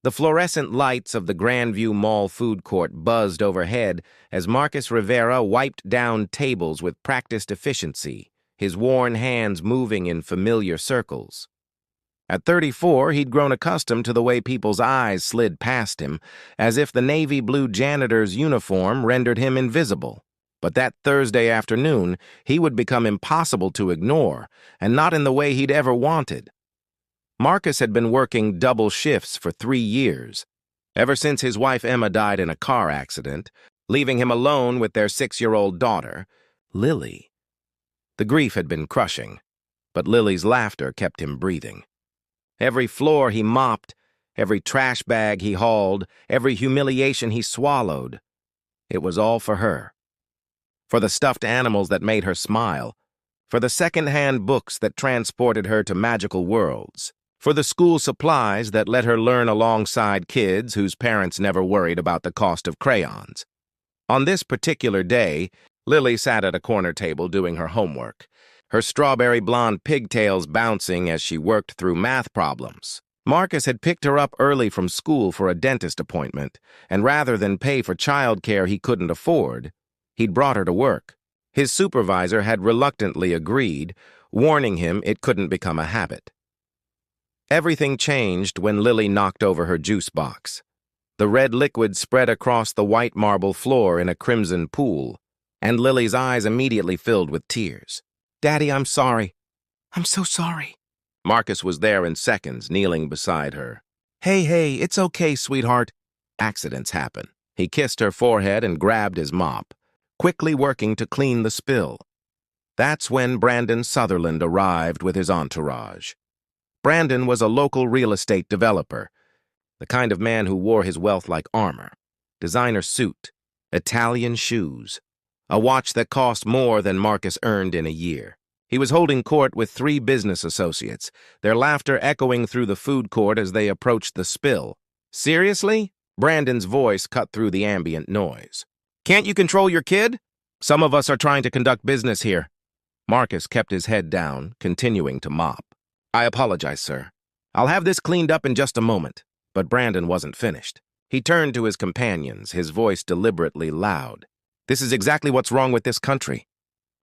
The fluorescent lights of the Grandview Mall food court buzzed overhead as Marcus Rivera wiped down tables with practiced efficiency, his worn hands moving in familiar circles. At 34, he'd grown accustomed to the way people's eyes slid past him, as if the navy blue janitor's uniform rendered him invisible. But that Thursday afternoon, he would become impossible to ignore, and not in the way he'd ever wanted. Marcus had been working double shifts for 3 years, ever since his wife Emma died in a car accident, leaving him alone with their 6-year-old daughter, Lily. The grief had been crushing, but Lily's laughter kept him breathing. Every floor he mopped, every trash bag he hauled, every humiliation he swallowed, it was all for her. For the stuffed animals that made her smile, for the second-hand books that transported her to magical worlds, for the school supplies that let her learn alongside kids whose parents never worried about the cost of crayons. On this particular day, Lily sat at a corner table doing her homework, her strawberry blonde pigtails bouncing as she worked through math problems. Marcus had picked her up early from school for a dentist appointment, and rather than pay for childcare he couldn't afford, he'd brought her to work. His supervisor had reluctantly agreed, warning him it couldn't become a habit. Everything changed when Lily knocked over her juice box. The red liquid spread across the white marble floor in a crimson pool, and Lily's eyes immediately filled with tears. "Daddy, I'm sorry. I'm so sorry." Marcus was there in seconds, kneeling beside her. Hey, it's okay, sweetheart. Accidents happen." He kissed her forehead and grabbed his mop, quickly working to clean the spill. That's when Brandon Sutherland arrived with his entourage. Brandon was a local real estate developer, the kind of man who wore his wealth like armor. Designer suit, Italian shoes, a watch that cost more than Marcus earned in a year. He was holding court with 3 business associates, their laughter echoing through the food court as they approached the spill. "Seriously?" Brandon's voice cut through the ambient noise. "Can't you control your kid? Some of us are trying to conduct business here." Marcus kept his head down, continuing to mop. "I apologize, sir. I'll have this cleaned up in just a moment." But Brandon wasn't finished. He turned to his companions, his voice deliberately loud. "This is exactly what's wrong with this country.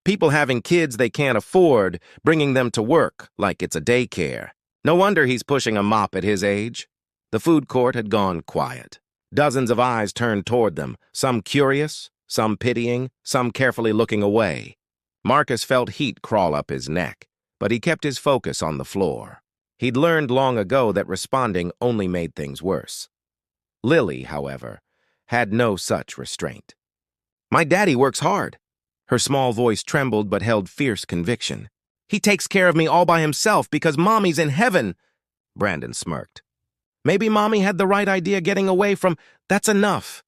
People having kids they can't afford, bringing them to work like it's a daycare. No wonder he's pushing a mop at his age." The food court had gone quiet. Dozens of eyes turned toward them, some curious, some pitying, some carefully looking away. Marcus felt heat crawl up his neck, but he kept his focus on the floor. He'd learned long ago that responding only made things worse. Lily, however, had no such restraint. "My daddy works hard." Her small voice trembled but held fierce conviction. "He takes care of me all by himself because Mommy's in heaven." Brandon smirked. "Maybe Mommy had the right idea getting away from—" "That's enough."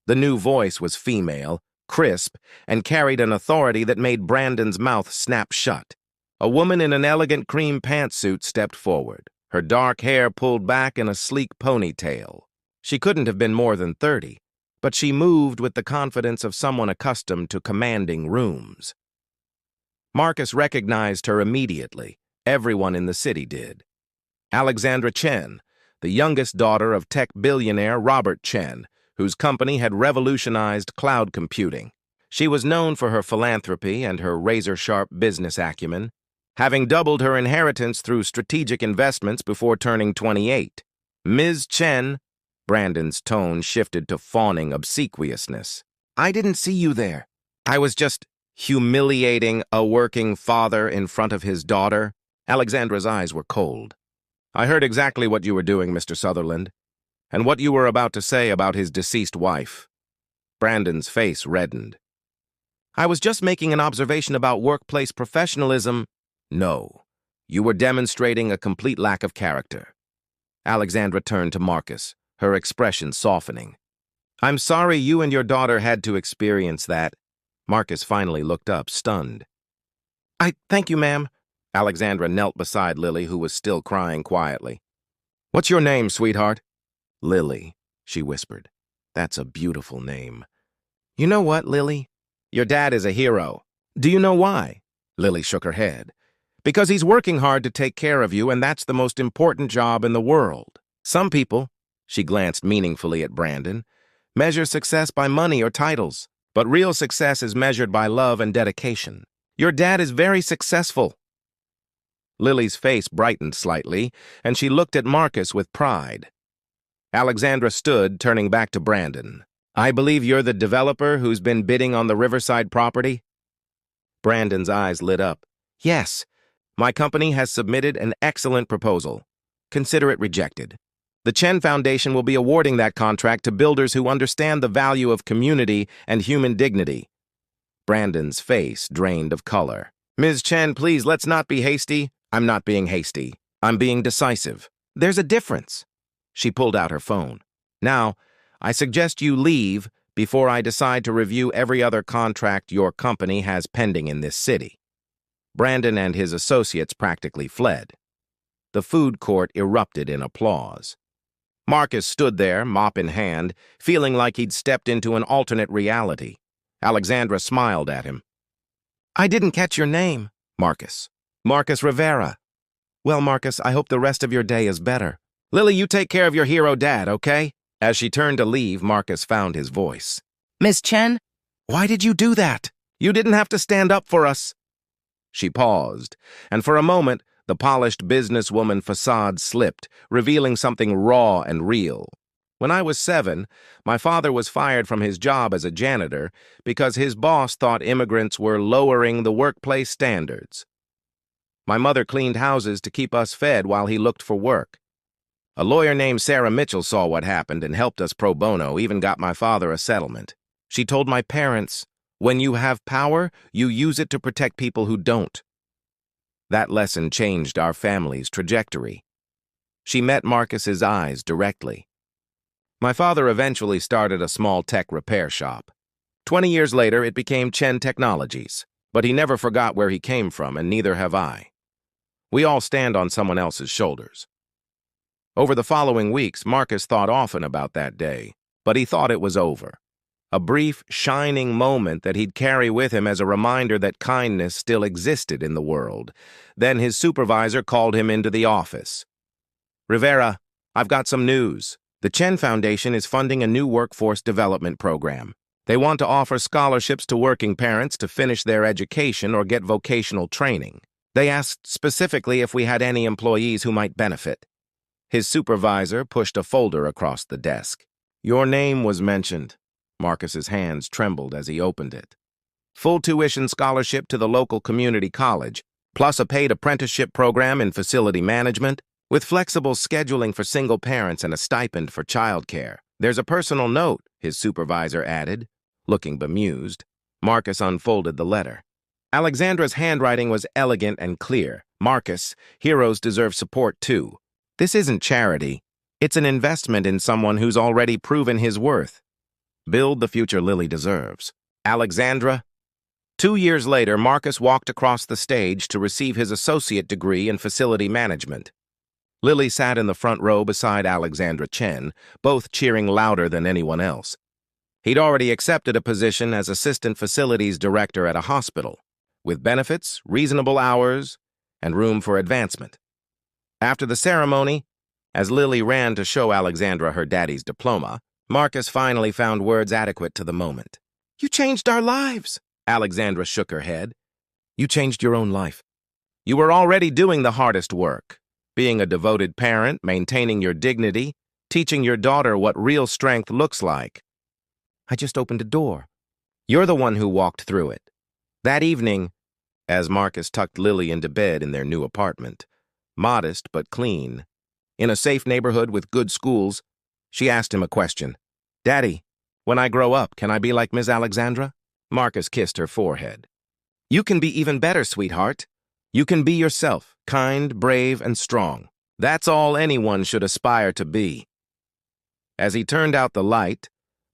The new voice was female, crisp, and carried an authority that made Brandon's mouth snap shut. A woman in an elegant cream pantsuit stepped forward, her dark hair pulled back in a sleek ponytail. She couldn't have been more than 30, but she moved with the confidence of someone accustomed to commanding rooms. Marcus recognized her immediately. Everyone in the city did. Alexandra Chen, the youngest daughter of tech billionaire Robert Chen, whose company had revolutionized cloud computing. She was known for her philanthropy and her razor-sharp business acumen, having doubled her inheritance through strategic investments before turning 28. "Ms. Chen," Brandon's tone shifted to fawning obsequiousness. "I didn't see you there. I was just humiliating a working father in front of his daughter." Alexandra's eyes were cold. "I heard exactly what you were doing, Mr. Sutherland, and what you were about to say about his deceased wife." Brandon's face reddened. "I was just making an observation about workplace professionalism." "No, you were demonstrating a complete lack of character." Alexandra turned to Marcus, her expression softening. "I'm sorry you and your daughter had to experience that." Marcus finally looked up, stunned. Thank you, ma'am." Alexandra knelt beside Lily, who was still crying quietly. "What's your name, sweetheart?" "Lily," she whispered. "That's a beautiful name." "You know what, Lily? Your dad is a hero. Do you know why?" Lily shook her head. "Because he's working hard to take care of you, and that's the most important job in the world. Some people, She glanced meaningfully at Brandon. Measure success by money or titles, but real success is measured by love and dedication. Your dad is very successful. Lily's face brightened slightly, and she looked at Marcus with pride. Alexandra stood, turning back to Brandon. I believe you're the developer who's been bidding on the Riverside property? Brandon's eyes lit up. Yes, my company has submitted an excellent proposal. Consider it rejected. The Chen Foundation will be awarding that contract to builders who understand the value of community and human dignity. Brandon's face drained of color. Ms. Chen, please, let's not be hasty. I'm not being hasty. I'm being decisive. There's a difference. She pulled out her phone. Now, I suggest you leave before I decide to review every other contract your company has pending in this city. Brandon and his associates practically fled. The food court erupted in applause. Marcus stood there, mop in hand, feeling like he'd stepped into an alternate reality. Alexandra smiled at him. I didn't catch your name, Marcus. Marcus Rivera. Well, Marcus, I hope the rest of your day is better. Lily, you take care of your hero dad, okay? As she turned to leave, Marcus found his voice. Miss Chen, why did you do that? You didn't have to stand up for us. She paused, and for a moment, the polished businesswoman facade slipped, revealing something raw and real. When I was 7, my father was fired from his job as a janitor because his boss thought immigrants were lowering the workplace standards. My mother cleaned houses to keep us fed while he looked for work. A lawyer named Sarah Mitchell saw what happened and helped us pro bono, even got my father a settlement. She told my parents, when you have power, you use it to protect people who don't. That lesson changed our family's trajectory. She met Marcus's eyes directly. My father eventually started a small tech repair shop. 20 years later, it became Chen Technologies, but he never forgot where he came from, and neither have I. We all stand on someone else's shoulders. Over the following weeks, Marcus thought often about that day, but he thought it was over. A brief, shining moment that he'd carry with him as a reminder that kindness still existed in the world. Then his supervisor called him into the office. Rivera, I've got some news. The Chen Foundation is funding a new workforce development program. They want to offer scholarships to working parents to finish their education or get vocational training. They asked specifically if we had any employees who might benefit. His supervisor pushed a folder across the desk. Your name was mentioned. Marcus's hands trembled as he opened it. Full tuition scholarship to the local community college, plus a paid apprenticeship program in facility management, with flexible scheduling for single parents and a stipend for childcare. There's a personal note, his supervisor added, looking bemused. Marcus unfolded the letter. Alexandra's handwriting was elegant and clear. Marcus, heroes deserve support too. This isn't charity. It's an investment in someone who's already proven his worth. Build the future Lily deserves. Alexandra. 2 years later, Marcus walked across the stage to receive his associate degree in facility management. Lily sat in the front row beside Alexandra Chen, both cheering louder than anyone else. He'd already accepted a position as assistant facilities director at a hospital, with benefits, reasonable hours, and room for advancement. After the ceremony, as Lily ran to show Alexandra her daddy's diploma, Marcus finally found words adequate to the moment. You changed our lives. Alexandra shook her head. You changed your own life. You were already doing the hardest work, being a devoted parent, maintaining your dignity, teaching your daughter what real strength looks like. I just opened a door. You're the one who walked through it. That evening, as Marcus tucked Lily into bed in their new apartment, modest but clean, in a safe neighborhood with good schools, she asked him a question. Daddy, when I grow up, can I be like Ms. Alexandra? Marcus kissed her forehead. You can be even better, sweetheart. You can be yourself, kind, brave, and strong. That's all anyone should aspire to be. As he turned out the light,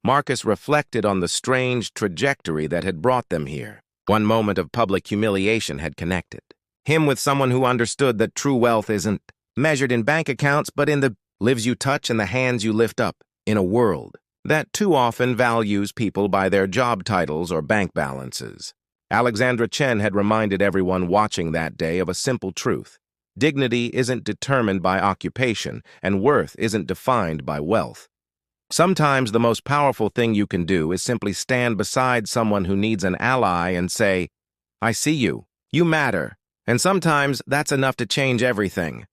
Marcus reflected on the strange trajectory that had brought them here. One moment of public humiliation had connected him with someone who understood that true wealth isn't measured in bank accounts, but in the lives you touch and the hands you lift up, in a world that too often values people by their job titles or bank balances. Alexandra Chen had reminded everyone watching that day of a simple truth. Dignity isn't determined by occupation, and worth isn't defined by wealth. Sometimes the most powerful thing you can do is simply stand beside someone who needs an ally and say, "I see you. You matter." And sometimes that's enough to change everything.